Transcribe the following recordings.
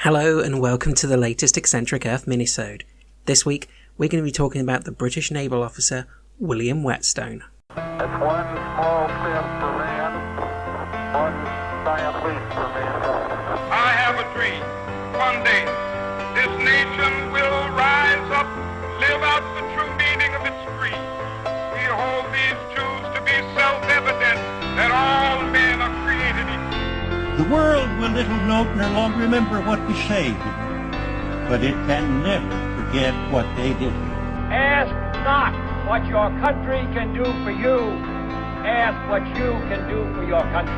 Hello and welcome to the latest Eccentric Earth Minisode. This week we're going to be talking about the British naval officer William Whetstone. That's one small step for man, one giant leap for mankind. I have a dream. One day, this nation will rise up, live out the true meaning of its creed. We hold these truths to be self-evident that all men are created equal. The world will little note nor long remember what we say, but it can never forget what they did. Ask not what your country can do for you. Ask what you can do for your country.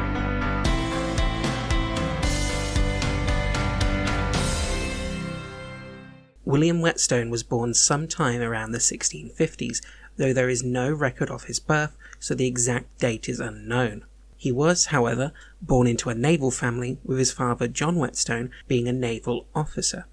William Whetstone was born sometime around the 1650s, though there is no record of his birth, so the exact date is unknown. He was, however, born into a naval family, with his father John Whetstone being a naval officer.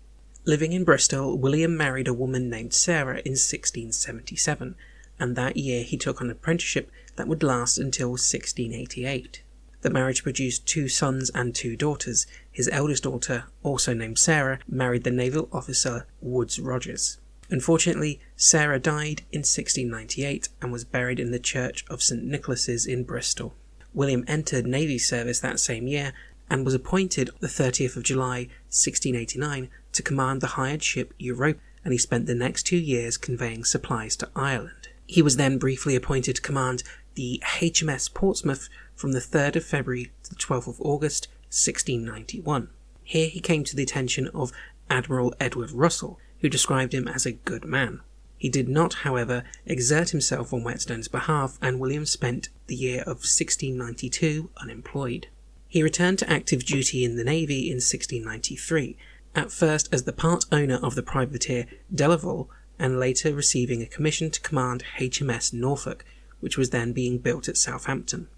Living in Bristol, William married a woman named Sarah in 1677, and that year he took on an apprenticeship that would last until 1688. The marriage produced 2 sons and 2 daughters. His eldest daughter, also named Sarah, married the naval officer Woodes Rogers. Unfortunately, Sarah died in 1698 and was buried in the Church of St Nicholas's in Bristol. William entered Navy service that same year and was appointed the 30th of July 1689 to command the hired ship Europa, and he spent the next 2 years conveying supplies to Ireland. He was then briefly appointed to command the HMS Portsmouth from the 3rd of February to the 12th of August 1691. Here he came to the attention of Admiral Edward Russell, who described him as a good man. He did not, however, exert himself on Whetstone's behalf, and William spent the year of 1692 unemployed. He returned to active duty in the Navy in 1693, at first as the part owner of the privateer Delaval, and later receiving a commission to command HMS Norfolk, which was then being built at Southampton.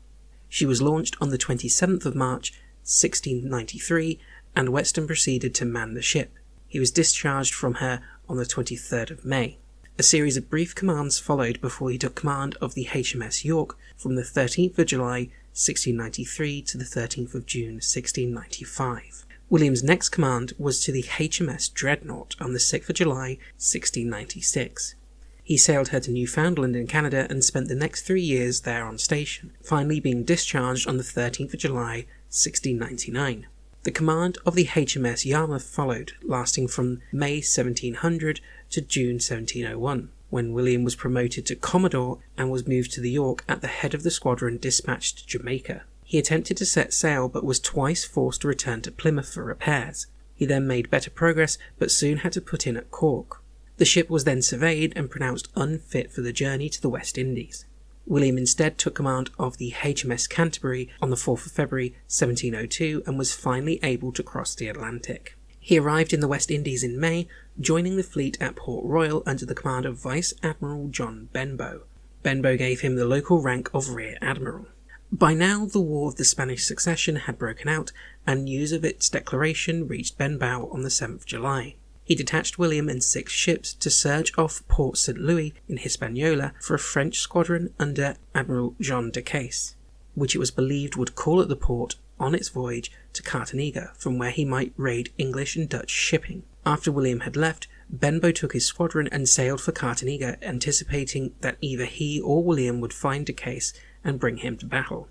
She was launched on the 27th of March 1693, and Whetstone proceeded to man the ship. He was discharged from her on the 23rd of May. A series of brief commands followed before he took command of the HMS York from the 13th of July 1693 to the 13th of June 1695. William's next command was to the HMS Dreadnought on the 6th of July 1696. He sailed her to Newfoundland in Canada and spent the next 3 years there on station, finally being discharged on the 13th of July 1699. The command of the HMS Yarmouth followed, lasting from May 1700 to June 1701, when William was promoted to Commodore and was moved to the York at the head of the squadron dispatched to Jamaica. He attempted to set sail but was twice forced to return to Plymouth for repairs. He then made better progress but soon had to put in at Cork. The ship was then surveyed and pronounced unfit for the journey to the West Indies. William instead took command of the HMS Canterbury on the 4th of February 1702 and was finally able to cross the Atlantic. He arrived in the West Indies in May, joining the fleet at Port Royal under the command of Vice Admiral John Benbow. Benbow gave him the local rank of Rear Admiral. By now, the War of the Spanish Succession had broken out, and news of its declaration reached Benbow on the 7th of July. He detached William and 6 ships to surge off Port St. Louis in Hispaniola for a French squadron under Admiral Jean de Caisse, which it was believed would call at the port on its voyage to Cartagena, from where he might raid English and Dutch shipping. After William had left, Benbow took his squadron and sailed for Cartagena, anticipating that either he or William would find de Caisse and bring him to battle.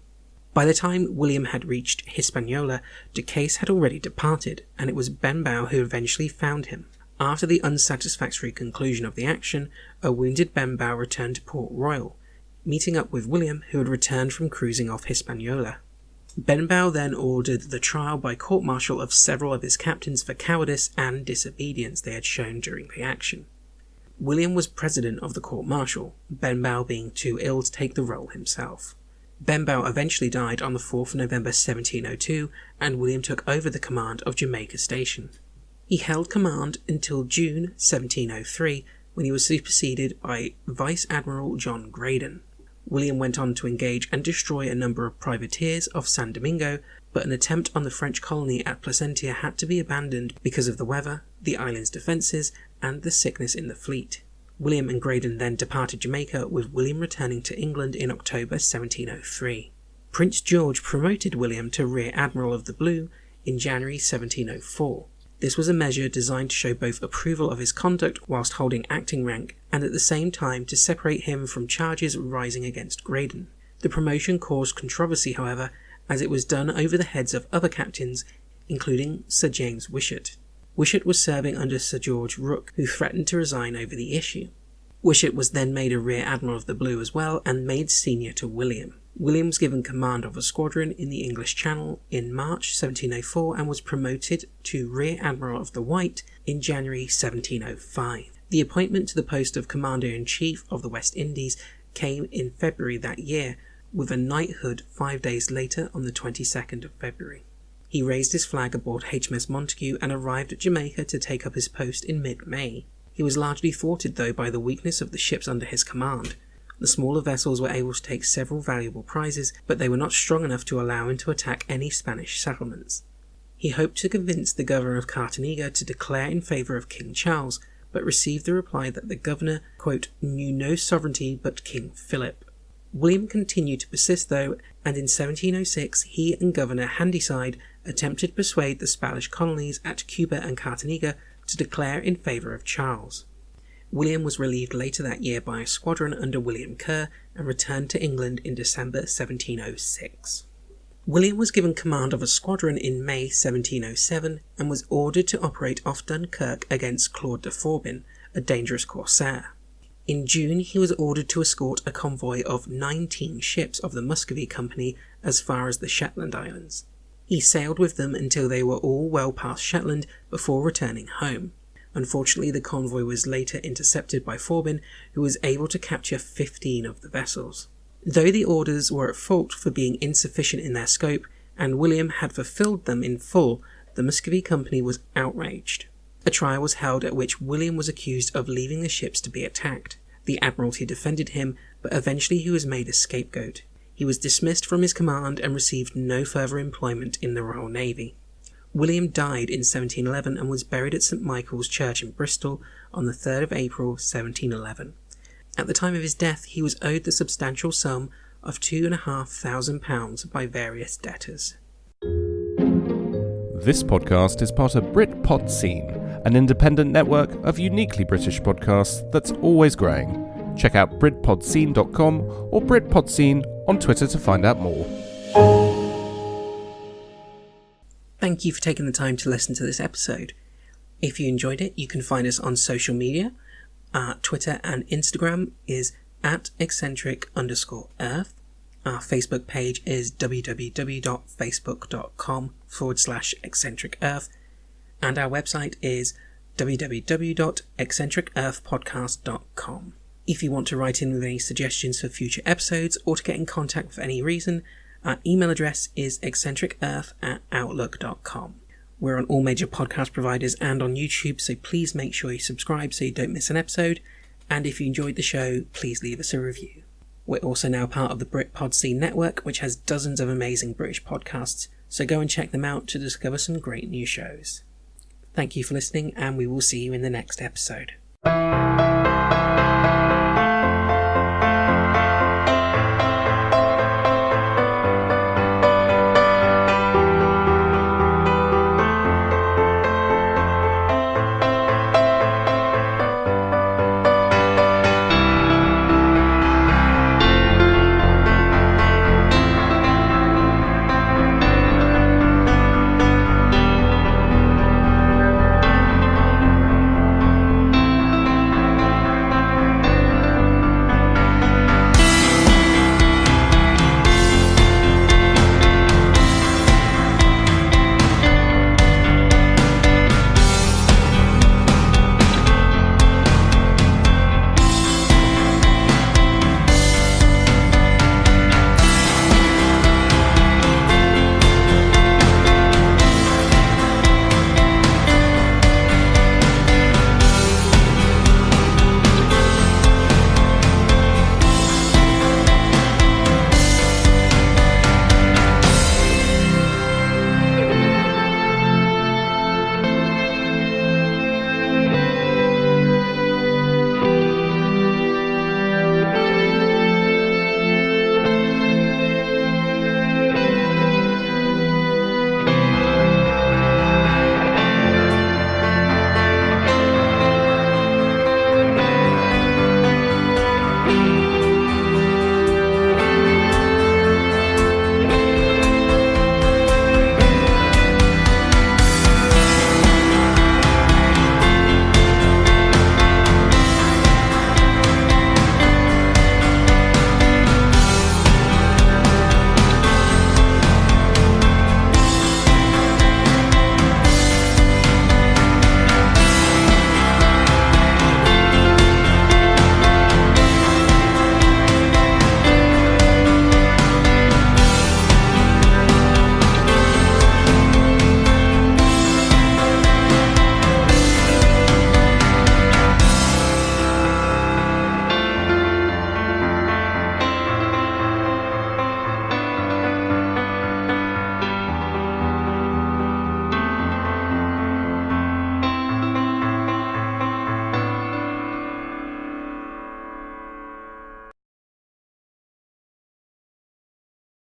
By the time William had reached Hispaniola, de Caisse had already departed, and it was Benbow who eventually found him. After the unsatisfactory conclusion of the action, a wounded Benbow returned to Port Royal, meeting up with William, who had returned from cruising off Hispaniola. Benbow then ordered the trial by court-martial of several of his captains for cowardice and disobedience they had shown during the action. William was president of the court-martial, Benbow being too ill to take the role himself. Benbow eventually died on the 4th of November 1702, and William took over the command of Jamaica Station. He held command until June 1703, when he was superseded by Vice Admiral John Graydon. William went on to engage and destroy a number of privateers off San Domingo, but an attempt on the French colony at Placentia had to be abandoned because of the weather, the island's defences, and the sickness in the fleet. William and Graydon then departed Jamaica, with William returning to England in October 1703. Prince George promoted William to Rear Admiral of the Blue in January 1704. This was a measure designed to show both approval of his conduct whilst holding acting rank, and at the same time to separate him from charges rising against Graydon. The promotion caused controversy, however, as it was done over the heads of other captains, including Sir James Wishart. Wishart was serving under Sir George Rooke, who threatened to resign over the issue. Wishart was then made a Rear Admiral of the Blue as well, and made senior to William. William was given command of a squadron in the English Channel in March 1704 and was promoted to Rear Admiral of the White in January 1705. The appointment to the post of Commander-in-Chief of the West Indies came in February that year, with a knighthood 5 days later on the 22nd of February. He raised his flag aboard HMS Montague and arrived at Jamaica to take up his post in mid-May. He was largely thwarted though by the weakness of the ships under his command. The smaller vessels were able to take several valuable prizes, but they were not strong enough to allow him to attack any Spanish settlements. He hoped to convince the governor of Cartagena to declare in favour of King Charles, but received the reply that the governor, quote, knew no sovereignty but King Philip. William continued to persist though, and in 1706 he and Governor Handyside attempted to persuade the Spanish colonies at Cuba and Cartagena to declare in favour of Charles. William was relieved later that year by a squadron under William Kerr and returned to England in December 1706. William was given command of a squadron in May 1707 and was ordered to operate off Dunkirk against Claude de Forbin, a dangerous corsair. In June he was ordered to escort a convoy of 19 ships of the Muscovy Company as far as the Shetland Islands. He sailed with them until they were all well past Shetland before returning home. Unfortunately, the convoy was later intercepted by Forbin, who was able to capture 15 of the vessels. Though the orders were at fault for being insufficient in their scope, and William had fulfilled them in full, the Muscovy Company was outraged. A trial was held at which William was accused of leaving the ships to be attacked. The Admiralty defended him, but eventually he was made a scapegoat. He was dismissed from his command and received no further employment in the Royal Navy. William died in 1711 and was buried at St Michael's Church in Bristol on the 3rd of April 1711. At the time of his death he was owed the substantial sum of £2,500 by various debtors. This podcast is part of BritPod Scene, an independent network of uniquely British podcasts that's always growing. Check out BritPodScene.com or BritPodScene on Twitter to find out more. Thank you for taking the time to listen to this episode. If you enjoyed it, you can find us on social media. Twitter and Instagram is at eccentric_earth. Our Facebook page is www.facebook.com/eccentricearth. And our website is www.eccentricearthpodcast.com. If you want to write in with any suggestions for future episodes or to get in contact for any reason, our email address is eccentricearth@outlook.com. We're on all major podcast providers and on YouTube, so please make sure you subscribe so you don't miss an episode. And if you enjoyed the show, please leave us a review. We're also now part of the BritPod Scene Network, which has dozens of amazing British podcasts, so go and check them out to discover some great new shows. Thank you for listening, and we will see you in the next episode.